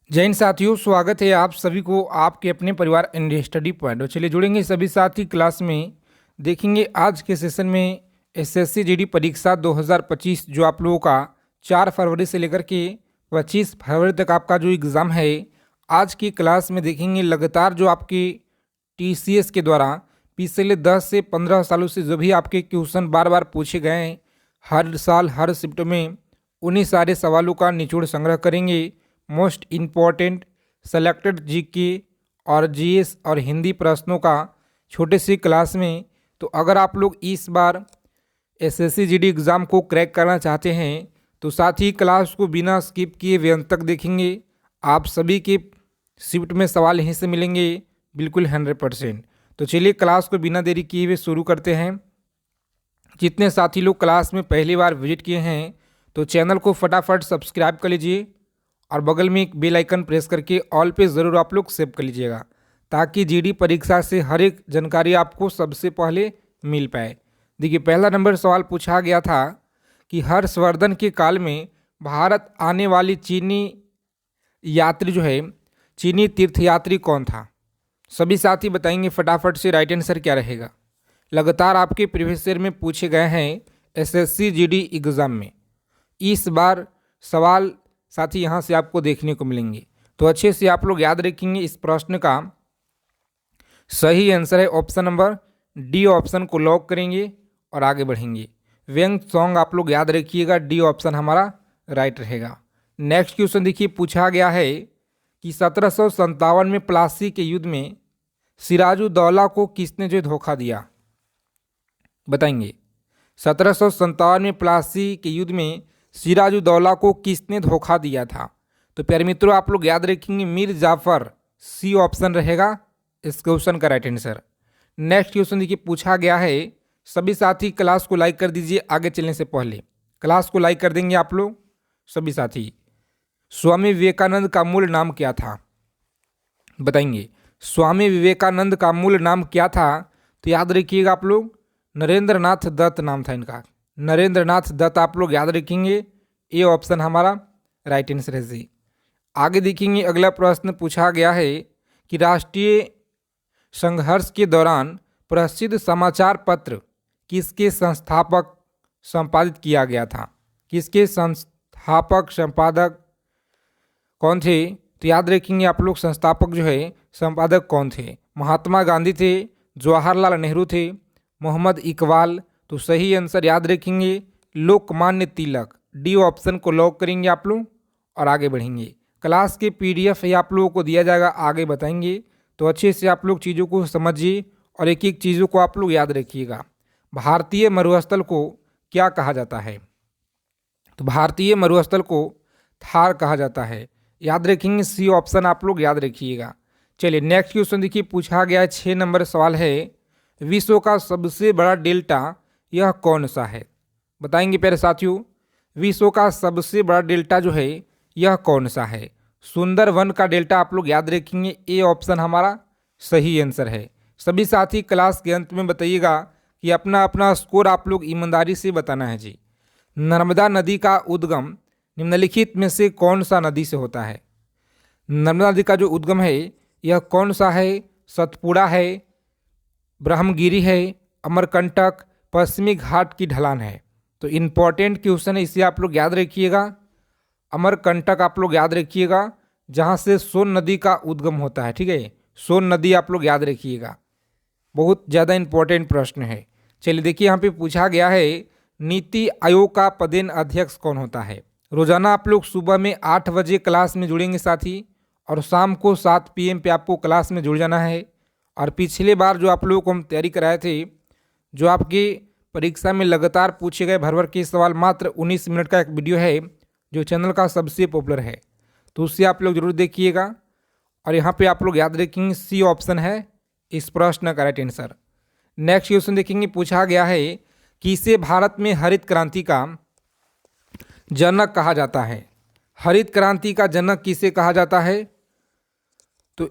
जय हिंद साथियों, स्वागत है आप सभी को आपके अपने परिवार इंडिया स्टडी पॉइंट। और चलिए जुड़ेंगे सभी साथी क्लास में। देखेंगे आज के सेशन में एसएससी जीडी परीक्षा 2025 जो आप लोगों का 4 फरवरी से लेकर के 25 फरवरी तक आपका जो एग्ज़ाम है, आज की क्लास में देखेंगे लगातार जो आपके टीसीएस के द्वारा पिछले 10 से 15 सालों से जो भी आपके क्वेश्चन बार बार पूछे गए हैं, हर साल हर शिफ्ट में उन्हीं सारे सवालों का निचोड़ संग्रह करेंगे। मोस्ट इम्पॉर्टेंट सेलेक्टेड जीके और जीएस और हिंदी प्रश्नों का छोटे सी क्लास में। तो अगर आप लोग इस बार एसएससी जीडी एग्ज़ाम को क्रैक करना चाहते हैं तो साथ ही क्लास को बिना स्किप किए वे अंत तक देखेंगे। आप सभी के शिफ्ट में सवाल यहीं से मिलेंगे बिल्कुल 100%। तो चलिए क्लास को बिना देरी किए हुए शुरू करते हैं। जितने साथी लोग क्लास में पहली बार विजिट किए हैं तो चैनल को फटाफट सब्सक्राइब कर लीजिए और बगल में एक बेल आइकन प्रेस करके ऑल पे ज़रूर आप लोग सेव कर लीजिएगा, ताकि जीडी परीक्षा से हर एक जानकारी आपको सबसे पहले मिल पाए। देखिए, पहला नंबर सवाल पूछा गया था कि हर्षवर्धन के काल में भारत आने वाली चीनी यात्री जो है, चीनी तीर्थयात्री कौन था? सभी साथी बताएंगे फटाफट से राइट आंसर क्या रहेगा। लगातार आपके प्रीवियस ईयर में पूछे गए हैं एसएससी जीडी एग्ज़ाम में। इस बार सवाल साथ ही यहाँ से आपको देखने को मिलेंगे, तो अच्छे से आप लोग याद रखेंगे। इस प्रश्न का सही आंसर है ऑप्शन नंबर डी। ऑप्शन को लॉक करेंगे और आगे बढ़ेंगे। व्यंग सॉन्ग आप लोग याद रखिएगा, डी ऑप्शन हमारा राइट रहेगा। नेक्स्ट क्वेश्चन देखिए, पूछा गया है कि 1757 में प्लासी के युद्ध में सिराजुद्दौला को किसने जो धोखा दिया? बताएंगे। 1757 में प्लासी के युद्ध में सिराजुद्दौला को किसने धोखा दिया था? तो प्यारे मित्रों, आप लोग याद रखेंगे मीर जाफर, सी ऑप्शन रहेगा इस क्वेश्चन का राइट आंसर। नेक्स्ट क्वेश्चन देखिए, पूछा गया है, सभी साथी क्लास को लाइक कर दीजिए आगे चलने से पहले। क्लास को लाइक कर देंगे आप लोग सभी साथी। स्वामी विवेकानंद का मूल नाम क्या था? बताएंगे। स्वामी विवेकानंद का मूल नाम क्या था? तो याद रखिएगा आप लोग, नरेंद्र नाथ दत्त नाम था इनका। नरेंद्र नाथ दत्त आप लोग याद रखेंगे, ए ऑप्शन हमारा राइट आंसर है जी। आगे देखेंगे, अगला प्रश्न पूछा गया है कि राष्ट्रीय संघर्ष के दौरान प्रसिद्ध समाचार पत्र किसके संस्थापक संपादित किया गया था? किसके संस्थापक संपादक कौन थे? तो याद रखेंगे आप लोग, संस्थापक जो है संपादक कौन थे? महात्मा गांधी थे, जवाहरलाल नेहरू थे, मोहम्मद इकबाल। तो सही आंसर याद रखेंगे लोकमान्य तिलक, डी ऑप्शन को लॉक करेंगे आप लोग और आगे बढ़ेंगे। क्लास के पीडीएफ ये आप लोगों को दिया जाएगा, आगे बताएंगे। तो अच्छे से आप लोग चीज़ों को समझिए और एक एक चीज़ों को आप लोग याद रखिएगा। भारतीय मरुस्थल को क्या कहा जाता है? तो भारतीय मरुस्थल को थार कहा जाता है, याद रखेंगे सी ऑप्शन आप लोग याद रखिएगा। चलिए नेक्स्ट क्वेश्चन देखिए, पूछा गया 6 नंबर सवाल है, विश्व का सबसे बड़ा डेल्टा यह कौन सा है? बताएंगे प्यारे साथियों, विश्व का सबसे बड़ा डेल्टा जो है यह कौन सा है? सुंदरवन का डेल्टा आप लोग याद रखेंगे, ए ऑप्शन हमारा सही आंसर है। सभी साथी क्लास के अंत में बताइएगा कि अपना अपना स्कोर आप लोग ईमानदारी से बताना है जी। नर्मदा नदी का उद्गम निम्नलिखित में से कौन सा नदी से होता है? नर्मदा नदी का जो उद्गम है यह कौन सा है? सतपुड़ा है, ब्रह्मगिरी है, अमरकंटक, पश्चिमी घाट की ढलान है। तो इम्पॉर्टेंट क्वेश्चन है, इसे आप लोग याद रखिएगा। अमरकंटक आप लोग याद रखिएगा, जहाँ से सोन नदी का उद्गम होता है। ठीक है, सोन नदी आप लोग याद रखिएगा, बहुत ज़्यादा इंपॉर्टेंट प्रश्न है। चलिए देखिए, यहाँ पे पूछा गया है नीति आयोग का पदेन अध्यक्ष कौन होता है? रोजाना आप लोग सुबह में 8 बजे क्लास में जुड़ेंगे साथी, और शाम को 7 PM पे आपको क्लास में जुड़ जाना है। और पिछले बार जो आप लोगों को हम तैयारी कराए थे, जो आपकी परीक्षा में लगातार पूछे गए भर भर के सवाल, मात्र 19 मिनट का एक वीडियो है जो चैनल का सबसे पॉपुलर है, तो उससे आप लोग जरूर देखिएगा। और यहाँ पे आप लोग याद रखेंगे सी ऑप्शन है इस प्रश्न का राइट आंसर। नेक्स्ट क्वेश्चन देखेंगे, पूछा गया है कि इसे भारत में हरित क्रांति का जनक कहा जाता है? हरित क्रांति का जनक किसे कहा जाता है? तो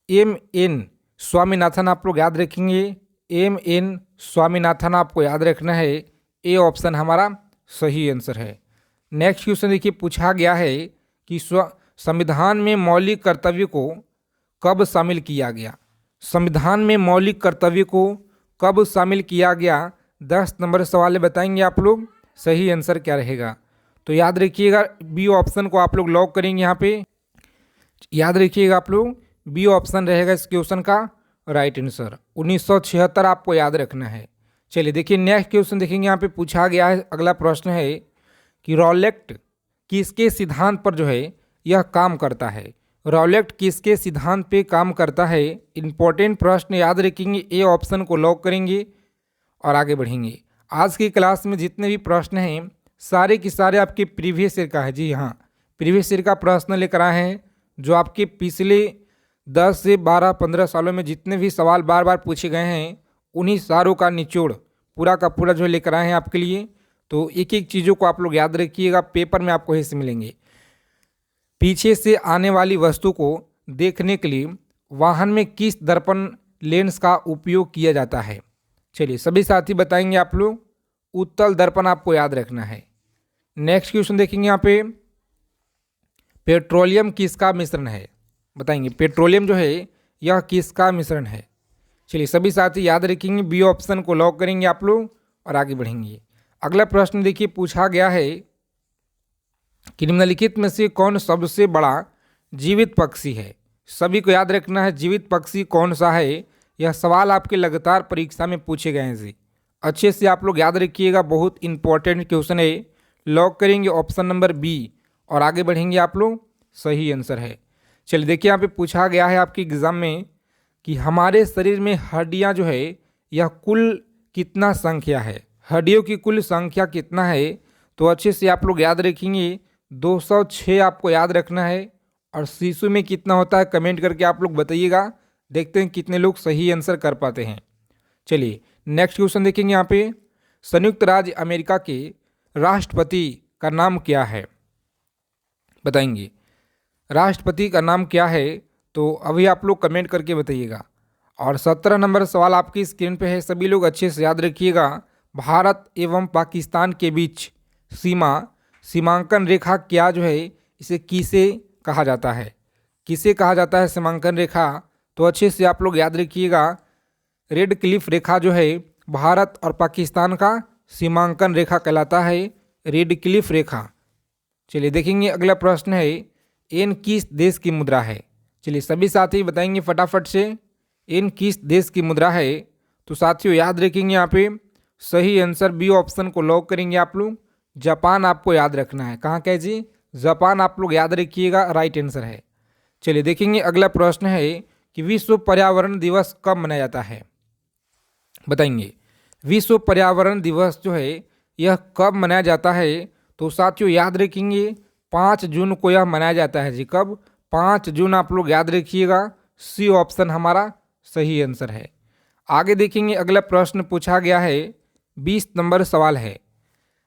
M.N. स्वामीनाथन आप लोग याद रखेंगे, M.N. स्वामीनाथन आपको याद रखना है, ए ऑप्शन हमारा सही आंसर है। नेक्स्ट क्वेश्चन देखिए, पूछा गया है कि संविधान में मौलिक कर्तव्य को कब शामिल किया गया? संविधान में मौलिक कर्तव्य को कब शामिल किया गया? 10 नंबर सवाल बताएंगे आप लोग, सही आंसर क्या रहेगा? तो याद रखिएगा बी ऑप्शन को आप लोग लॉक करेंगे यहाँ पे। याद रखिएगा आप लोग बी ऑप्शन रहेगा इस क्वेश्चन का राइट आंसर। 1976 आपको याद रखना है। चलिए देखिए नेक्स्ट क्वेश्चन देखेंगे, यहाँ पे पूछा गया है, अगला प्रश्न है कि रॉलेट किसके सिद्धांत पर जो है यह काम करता है? रॉलेट किसके सिद्धांत पे काम करता है? इंपॉर्टेंट प्रश्न, याद रखेंगे, ए ऑप्शन को लॉक करेंगे और आगे बढ़ेंगे। आज की क्लास में जितने भी प्रश्न हैं सारे के सारे आपके प्रीवियस ईयर का है। जी हाँ, प्रीवियस ईयर का प्रश्न लेकर आए हैं, जो आपके पिछले 10 से 12-15 सालों में जितने भी सवाल बार बार पूछे गए हैं उन्हीं सारों का निचोड़ पूरा का पूरा जो लेकर आए हैं आपके लिए। तो एक एक चीज़ों को आप लोग याद रखिएगा, पेपर में आपको हिस्से मिलेंगे। पीछे से आने वाली वस्तु को देखने के लिए वाहन में किस दर्पण लेंस का उपयोग किया जाता है? चलिए सभी साथी बताएंगे आप लोग, उत्तल दर्पण आपको याद रखना है। नेक्स्ट क्वेश्चन देखेंगे यहाँ पे, पेट्रोलियम किसका मिश्रण है? बताएंगे पेट्रोलियम जो है यह किसका मिश्रण है? चलिए सभी साथी याद रखेंगे, बी ऑप्शन को लॉक करेंगे आप लोग और आगे बढ़ेंगे। अगला प्रश्न देखिए, पूछा गया है कि निम्नलिखित में से कौन सबसे बड़ा जीवित पक्षी है? सभी को याद रखना है जीवित पक्षी कौन सा है। यह सवाल आपके लगातार परीक्षा में पूछे गए हैं जी, अच्छे से आप लोग याद रखिएगा, बहुत इंपॉर्टेंट क्वेश्चन है। लॉक करेंगे ऑप्शन नंबर बी और आगे बढ़ेंगे आप लोग, सही आंसर है। चलिए देखिए यहाँ पे पूछा गया है आपके एग्जाम में कि हमारे शरीर में हड्डियाँ जो है यह कुल कितना संख्या है? हड्डियों की कुल संख्या कितना है? तो अच्छे से आप लोग याद रखेंगे 206 आपको याद रखना है। और शिशु में कितना होता है कमेंट करके आप लोग बताइएगा, देखते हैं कितने लोग सही आंसर कर पाते हैं। चलिए नेक्स्ट क्वेश्चन देखेंगे यहाँ पे, संयुक्त राज्य अमेरिका के राष्ट्रपति का नाम क्या है? बताएंगे राष्ट्रपति का नाम क्या है? तो अभी आप लोग कमेंट करके बताइएगा। और 17 नंबर सवाल आपकी स्क्रीन पे है, सभी लोग अच्छे से याद रखिएगा। भारत एवं पाकिस्तान के बीच सीमांकन रेखा क्या जो है इसे किसे कहा जाता है? किसे कहा जाता है सीमांकन रेखा? तो अच्छे से आप लोग याद रखिएगा, रेड क्लिफ रेखा जो है भारत और पाकिस्तान का सीमांकन रेखा कहलाता है, रेड क्लिफ रेखा। चलिए देखेंगे अगला प्रश्न है, एन किस देश की मुद्रा है? चलिए सभी साथी बताएंगे फटाफट से, एन किस देश की मुद्रा है? तो साथियों याद रखेंगे यहाँ पे सही आंसर बी ऑप्शन को लॉक करेंगे आप लोग, जापान आपको याद रखना है। कहाँ क्या जी? जापान आप लोग याद रखिएगा, राइट आंसर है। चलिए देखेंगे अगला प्रश्न है कि विश्व पर्यावरण दिवस कब मनाया जाता है? बताएंगे विश्व पर्यावरण दिवस जो है यह कब मनाया जाता है? तो साथियों याद रखेंगे 5 जून को यह मनाया जाता है जी। कब? 5 जून आप लोग याद रखिएगा, सी ऑप्शन हमारा सही आंसर है। आगे देखेंगे अगला प्रश्न पूछा गया है, 20 नंबर सवाल है,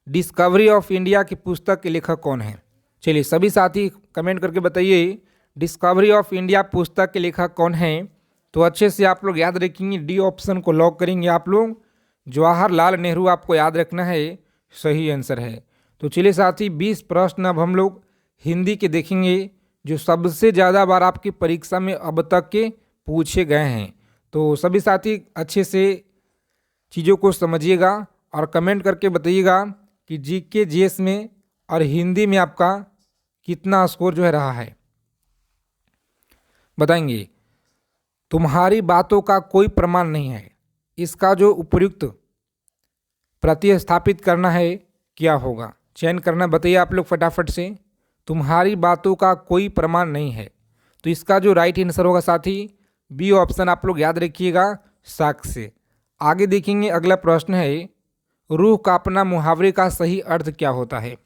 डिस्कवरी ऑफ इंडिया की पुस्तक के लेखक कौन है? चलिए सभी साथी कमेंट करके बताइए, डिस्कवरी ऑफ इंडिया पुस्तक के लेखक कौन है? तो अच्छे से आप लोग याद रखेंगे, डी ऑप्शन को लॉक करेंगे आप लोग, जवाहरलाल नेहरू आपको याद रखना है, सही आंसर है। तो चलिए साथी 20 प्रश्न अब हम लोग हिंदी के देखेंगे, जो सबसे ज़्यादा बार आपकी परीक्षा में अब तक के पूछे गए हैं। तो सभी साथी अच्छे से चीज़ों को समझिएगा और कमेंट करके बताइएगा कि जीके जीएस में और हिंदी में आपका कितना स्कोर जो है रहा है। बताएंगे तुम्हारी बातों का कोई प्रमाण नहीं है, इसका जो उपयुक्त प्रतिस्थापित करना है क्या होगा? चयन करना बताइए आप लोग फटाफट से। तुम्हारी बातों का कोई प्रमाण नहीं है, तो इसका जो राइट आंसर होगा साथी बी ऑप्शन आप लोग याद रखिएगा, साक्ष्य। आगे देखेंगे अगला प्रश्न है, रूह कांपना मुहावरे का सही अर्थ क्या होता है?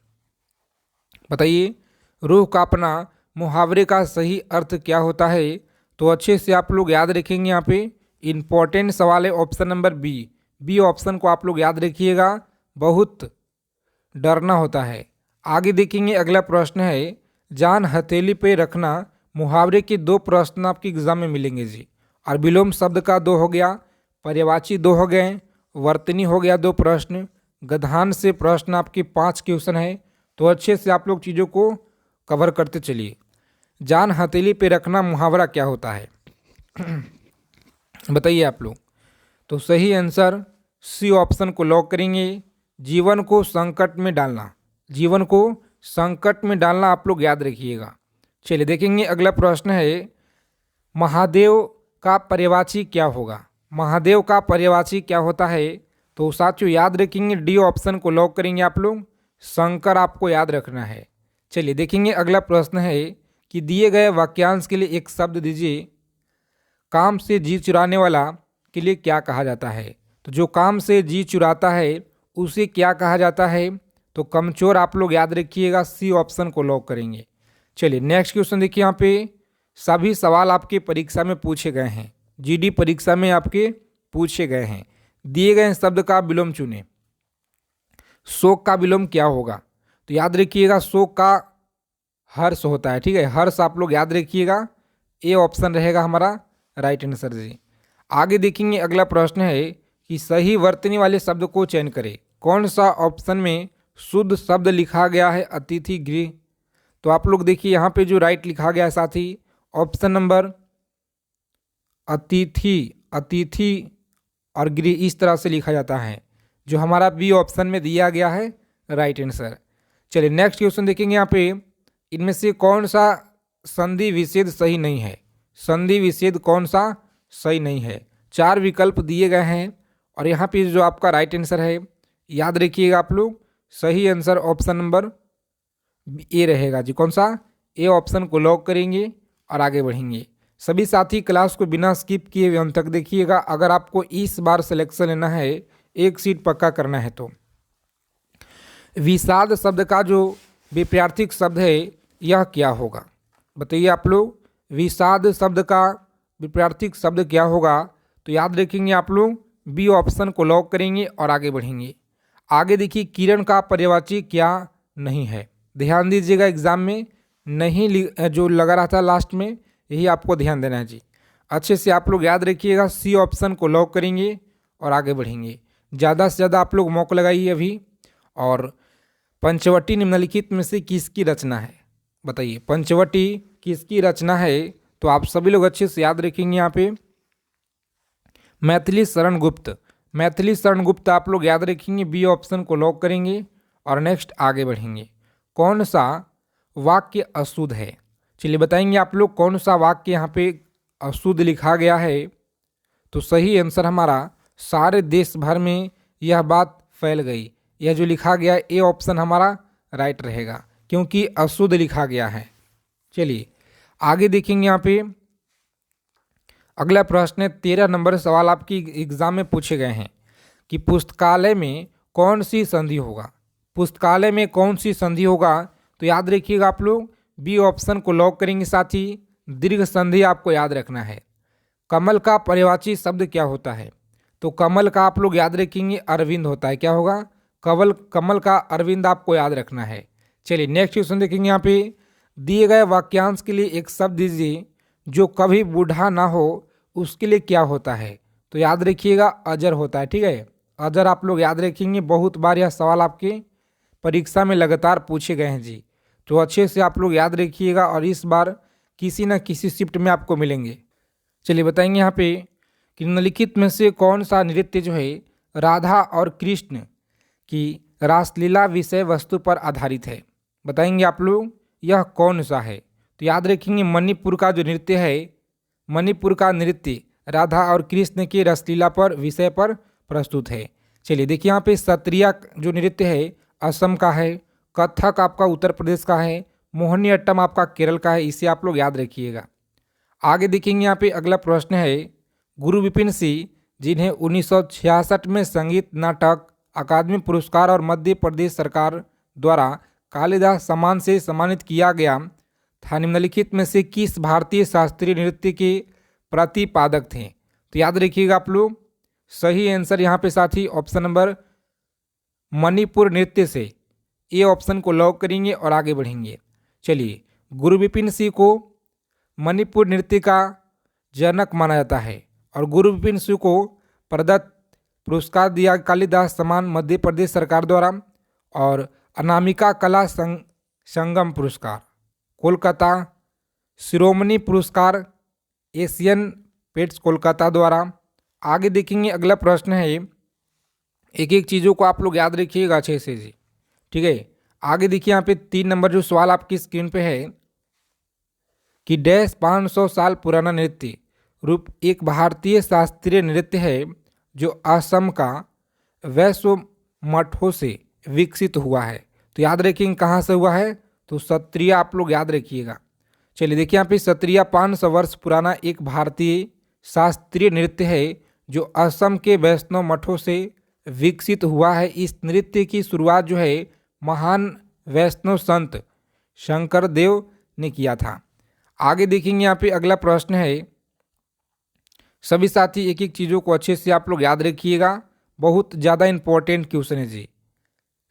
बताइए रूह कांपना मुहावरे का सही अर्थ क्या होता है? तो अच्छे से आप लोग याद रखेंगे, यहाँ पे इंपॉर्टेंट सवाल है ऑप्शन नंबर बी ऑप्शन को आप लोग याद रखिएगा, बहुत डरना होता है। आगे देखेंगे अगला प्रश्न है, जान हथेली पे रखना मुहावरे के 2 प्रश्न आपके एग्जाम में मिलेंगे जी। और विलोम शब्द का 2 हो गया, पर्यायवाची 2 हो गए, वर्तनी हो गया 2 प्रश्न, गधान से प्रश्न आपके 5 क्वेश्चन है। तो अच्छे से आप लोग चीज़ों को कवर करते चलिए। जान हथेली पे रखना मुहावरा क्या होता है? बताइए आप लोग। तो सही आंसर सी ऑप्शन को लॉक करेंगे, जीवन को संकट में डालना। जीवन को संकट में डालना आप लोग याद रखिएगा। चलिए देखेंगे अगला प्रश्न है, महादेव का पर्यायवाची क्या होगा? महादेव का पर्यायवाची क्या होता है? तो साथियों याद रखेंगे, डी ऑप्शन को लॉक करेंगे आप लोग, शंकर आपको याद रखना है। चलिए देखेंगे अगला प्रश्न है कि दिए गए वाक्यांश के लिए एक शब्द दीजिए। काम से जी चुराने वाला के लिए क्या कहा जाता है? तो जो काम से जी चुराता है उसे क्या कहा जाता है? तो कमचोर आप लोग याद रखिएगा, सी ऑप्शन को लॉक करेंगे। चलिए नेक्स्ट क्वेश्चन देखिए, यहाँ पे सभी सवाल आपके परीक्षा में पूछे गए हैं, जीडी परीक्षा में आपके पूछे गए हैं। दिए गए शब्द का विलोम चुने। शोक का विलोम क्या होगा? तो याद रखिएगा, शोक का हर्ष होता है, ठीक है, हर्ष आप लोग याद रखिएगा, ए ऑप्शन रहेगा हमारा राइट आंसर जी। आगे देखेंगे अगला प्रश्न है कि सही वर्तनी वाले शब्द को चयन करें। कौन सा ऑप्शन में शुद्ध शब्द लिखा गया है अतिथि गृह? तो आप लोग देखिए यहाँ पे जो राइट लिखा गया है साथी, ऑप्शन नंबर अतिथि, अतिथि और गृह इस तरह से लिखा जाता है, जो हमारा बी ऑप्शन में दिया गया है राइट आंसर। चलिए नेक्स्ट क्वेश्चन देखेंगे, यहाँ पे इनमें से कौन सा संधि विच्छेद सही नहीं है? संधि विच्छेद कौन सा सही नहीं है? 4 विकल्प दिए गए हैं और यहाँ पे जो आपका राइट आंसर है याद रखिएगा आप लोग, सही आंसर ऑप्शन नंबर ए रहेगा जी। कौन सा? ए ऑप्शन को लॉक करेंगे और आगे बढ़ेंगे। सभी साथी क्लास को बिना स्किप किए अंत तक देखिएगा, अगर आपको इस बार सिलेक्शन लेना है, एक सीट पक्का करना है तो। विषाद शब्द का जो विपरीत शब्द है यह क्या होगा? बताइए आप लोग, विषाद शब्द का विपरीत शब्द क्या होगा? तो याद रखेंगे आप लोग, बी ऑप्शन को लॉक करेंगे और आगे बढ़ेंगे। आगे देखिए, किरण का पर्यायवाची क्या नहीं है? ध्यान दीजिएगा, एग्जाम में नहीं जो लगा रहा था लास्ट में, यही आपको ध्यान देना है जी। अच्छे से आप लोग याद रखिएगा, सी ऑप्शन को लॉक करेंगे और आगे बढ़ेंगे। ज़्यादा से ज़्यादा आप लोग मौका लगाइए अभी। और पंचवटी निम्नलिखित में से किसकी रचना है? बताइए, पंचवटी किसकी रचना है? तो आप सभी लोग अच्छे से याद रखेंगे यहाँ पे, मैथिली शरण गुप्त। मैथिली शरण गुप्त आप लोग याद रखेंगे, बी ऑप्शन को लॉक करेंगे और नेक्स्ट आगे बढ़ेंगे। कौन सा वाक्य अशुद्ध है? चलिए बताएंगे आप लोग, कौन सा वाक्य यहाँ पे अशुद्ध लिखा गया है? तो सही आंसर हमारा, सारे देश भर में यह बात फैल गई, यह जो लिखा गया है ए ऑप्शन हमारा राइट रहेगा, क्योंकि अशुद्ध लिखा गया है। चलिए आगे देखेंगे, यहाँ पे अगला प्रश्न है, 13 नंबर सवाल आपकी एग्जाम में पूछे गए हैं कि पुस्तकालय में कौन सी संधि होगा? पुस्तकालय में कौन सी संधि होगा? तो याद रखिएगा आप लोग, बी ऑप्शन को लॉक करेंगे। साथ ही दीर्घ संधि आपको याद रखना है। कमल का पर्यायवाची शब्द क्या होता है? तो कमल का आप लोग याद रखेंगे अरविंद होता है। क्या होगा? कमल का अरविंद आपको याद रखना है। चलिए नेक्स्ट क्वेश्चन देखेंगे, यहाँ पे दिए गए वाक्यांश के लिए एक शब्द दीजिए, जो कभी बूढ़ा ना हो उसके लिए क्या होता है? तो याद रखिएगा, अजर होता है, ठीक है, अजर आप लोग याद रखेंगे। बहुत बार यह सवाल आपके परीक्षा में लगातार पूछे गए हैं जी, तो अच्छे से आप लोग याद रखिएगा और इस बार किसी न किसी शिफ्ट में आपको मिलेंगे। चलिए बताएंगे यहाँ पे कि निम्नलिखित में से कौन सा नृत्य जो है राधा और कृष्ण की रासलीला विषय वस्तु पर आधारित है? बताएंगे आप लोग, यह कौन सा है? तो याद रखेंगे, मणिपुर का जो नृत्य है, मणिपुर का नृत्य राधा और कृष्ण के रासलीला पर विषय पर प्रस्तुत है। चलिए देखिए, यहाँ पे सत्रिया जो नृत्य है असम का है, कथक आपका उत्तर प्रदेश का है, मोहिनी अट्टम आपका केरल का है। इसे आप लोग याद रखिएगा। आगे देखेंगे, यहाँ पे अगला प्रश्न है, गुरु विपिन सिंह जिन्हें 1966 में संगीत नाटक अकादमी पुरस्कार और मध्य प्रदेश सरकार द्वारा कालिदास सम्मान से सम्मानित किया गया था, निम्नलिखित में से किस भारतीय शास्त्रीय नृत्य के प्रतिपादक थे? तो याद रखिएगा आप लोग, सही आंसर यहाँ पे साथी ऑप्शन नंबर मणिपुर नृत्य से, ए ऑप्शन को लॉक करेंगे और आगे बढ़ेंगे। चलिए, गुरु विपिन सिंह को मणिपुर नृत्य का जनक माना जाता है और गुरु विपिन सिंह को प्रदत्त पुरस्कार दिया कालिदास सम्मान मध्य प्रदेश सरकार द्वारा, और अनामिका कला संगम पुरस्कार कोलकाता शिरोमणि पुरस्कार एशियन पेट्स कोलकाता द्वारा। आगे देखेंगे अगला प्रश्न है, एक एक चीज़ों को आप लोग याद रखिएगा अच्छे से जी, ठीक है। आगे देखिए यहाँ पे 3 नंबर जो सवाल आपकी स्क्रीन पे है कि डैश 500 साल पुराना नृत्य रूप एक भारतीय शास्त्रीय नृत्य है जो असम का वैश्व मठों से विकसित हुआ है। तो याद रखेंगे कहाँ से हुआ है, तो सत्रिया आप लोग याद रखिएगा। चलिए देखिए यहाँ पे सत्रिया 500 वर्ष पुराना एक भारतीय शास्त्रीय नृत्य है जो असम के वैष्णव मठों से विकसित हुआ है। इस नृत्य की शुरुआत जो है महान वैष्णव संत शंकर देव ने किया था। आगे देखेंगे यहाँ पे अगला प्रश्न है, सभी साथी एक एक चीज़ों को अच्छे से आप लोग याद रखिएगा, बहुत ज़्यादा इम्पोर्टेंट क्वेश्चन है जी।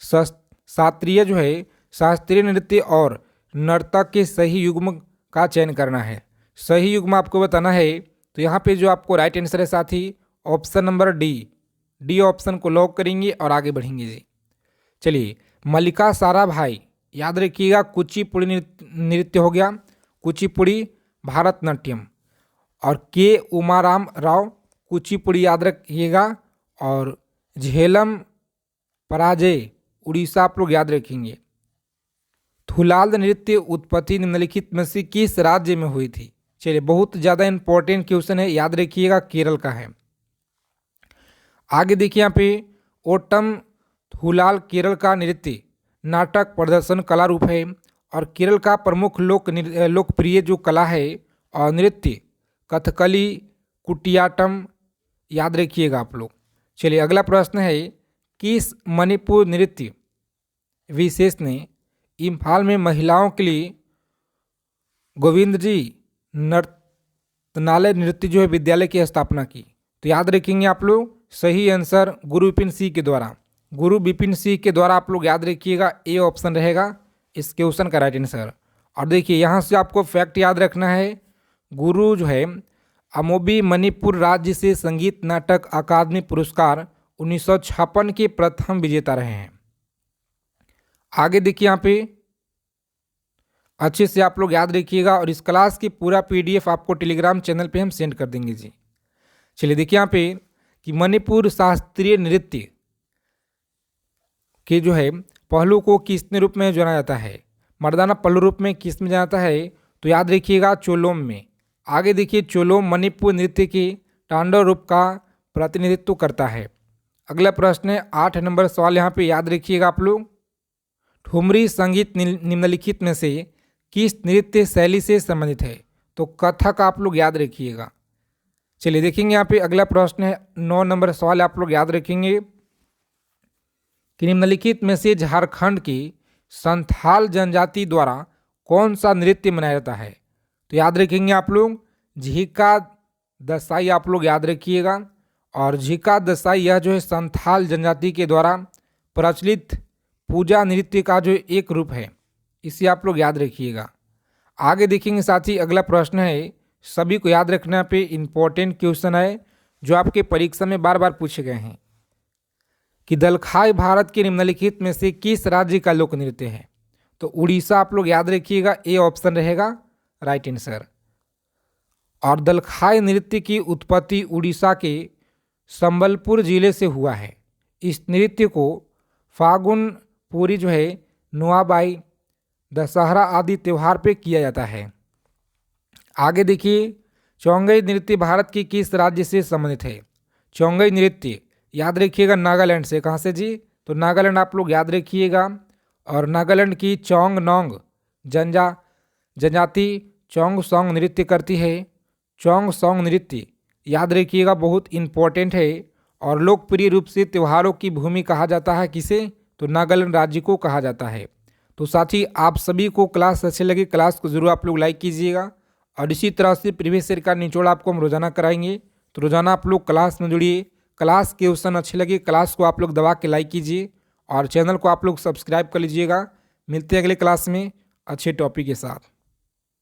शास्त्रीय जो है शास्त्रीय नृत्य और नर्तक के सही युग्म का चयन करना है। सही युग्म आपको बताना है, तो यहाँ पे जो आपको राइट आंसर है साथी ऑप्शन नंबर डी ऑप्शन को लॉक करेंगे और आगे बढ़ेंगे जी। चलिए मल्लिका साराभाई याद रखिएगा, कुचिपुड़ी नृत्य हो गया, कुचिपुड़ी भारतनाट्यम। और के उमाराम राव कुचिपुड़ी याद रखिएगा, और झेलम पराजय उड़ीसा आप लोग याद रखेंगे। थुलाल नृत्य उत्पत्ति निम्नलिखित में से किस राज्य में हुई थी। चलिए बहुत ज़्यादा इंपॉर्टेंट क्वेश्चन है, याद रखिएगा केरल का है। आगे देखिए यहाँ पे ओटम थुलाल केरल का नृत्य नाटक प्रदर्शन कला रूप है और केरल का प्रमुख लोकप्रिय जो कला है और नृत्य कथकली कुटियाटम याद रखिएगा आप लोग। चलिए अगला प्रश्न है, किस मणिपुर नृत्य विशेष ने इम्फाल में महिलाओं के लिए गोविंद जी नर्तनालय नृत्य जो है विद्यालय की स्थापना की। तो याद रखेंगे आप लोग सही आंसर गुरु विपिन सिंह के द्वारा। गुरु विपिन सिंह के द्वारा आप लोग याद रखिएगा, ए ऑप्शन रहेगा इस क्वेश्चन का राइट आंसर। और देखिए यहाँ से आपको फैक्ट याद रखना है, गुरु जो है अमोबी मणिपुर राज्य से संगीत नाटक अकादमी पुरस्कार 1956 के प्रथम विजेता रहे हैं। आगे देखिए यहाँ पे अच्छे से आप लोग याद रखिएगा, और इस क्लास की पूरा PDF आपको टेलीग्राम चैनल पे हम सेंड कर देंगे जी। चलिए देखिए यहाँ पे कि मणिपुर शास्त्रीय नृत्य के जो है पहलू को किसने रूप में जाना जाता है, मर्दाना पहलू रूप में किस में जाना जाता है, तो याद रखिएगा चोलोम में। आगे देखिए चोलोम मणिपुर नृत्य के तांडव रूप का प्रतिनिधित्व करता है। अगला प्रश्न है 8 नंबर सवाल, यहाँ पे याद रखिएगा आप लोग, ठुमरी संगीत निम्नलिखित में से किस नृत्य शैली से संबंधित है, तो कथक आप लोग याद रखिएगा। चलिए देखेंगे यहाँ पे अगला प्रश्न है 9 नंबर सवाल, आप लोग याद रखेंगे कि निम्नलिखित में से झारखंड की संथाल जनजाति द्वारा कौन सा नृत्य मनाया जाता है। तो याद रखेंगे आप लोग झिका दसाई आप लोग याद रखिएगा, और झिका दसाई यह जो है संथाल जनजाति के द्वारा प्रचलित पूजा नृत्य का जो एक रूप है, इसे आप लोग याद रखिएगा। आगे देखेंगे साथी अगला प्रश्न है, सभी को याद रखना पे इम्पोर्टेंट क्वेश्चन है जो आपके परीक्षा में बार बार पूछे गए हैं कि दलखाई भारत के निम्नलिखित में से किस राज्य का लोक नृत्य है। तो उड़ीसा आप लोग याद रखिएगा, ए ऑप्शन रहेगा राइट आंसर। और दलखाई नृत्य की उत्पत्ति उड़ीसा के संबलपुर जिले से हुआ है। इस नृत्य को फागुन पूरी जो है नुआबाई दशहरा आदि त्यौहार पे किया जाता है। आगे देखिए चौंगई नृत्य भारत की किस राज्य से संबंधित है। चौंगई नृत्य याद रखिएगा नागालैंड से। कहाँ से जी, तो नागालैंड आप लोग याद रखिएगा। और नागालैंड की चौंग नोंग जनजाति चौंग सॉन्ग नृत्य करती है। चौंग सॉन्ग नृत्य याद रखिएगा बहुत इम्पोर्टेंट है, और लोकप्रिय रूप से त्योहारों की भूमि कहा जाता है किसे, तो नागालैंड राज्य को कहा जाता है। तो साथी आप सभी को क्लास अच्छे लगे, क्लास को जरूर आप लोग लाइक कीजिएगा, और इसी तरह से प्रीवियस ईयर का निचोड़ आपको हम रोजाना कराएंगे। तो रोजाना आप लोग क्लास में जुड़िए, क्लास के क्वेश्चन अच्छे लगे क्लास को आप लोग दबा के लाइक कीजिए, और चैनल को आप लोग सब्सक्राइब कर लीजिएगा। मिलते हैं अगले क्लास में अच्छे टॉपिक के साथ।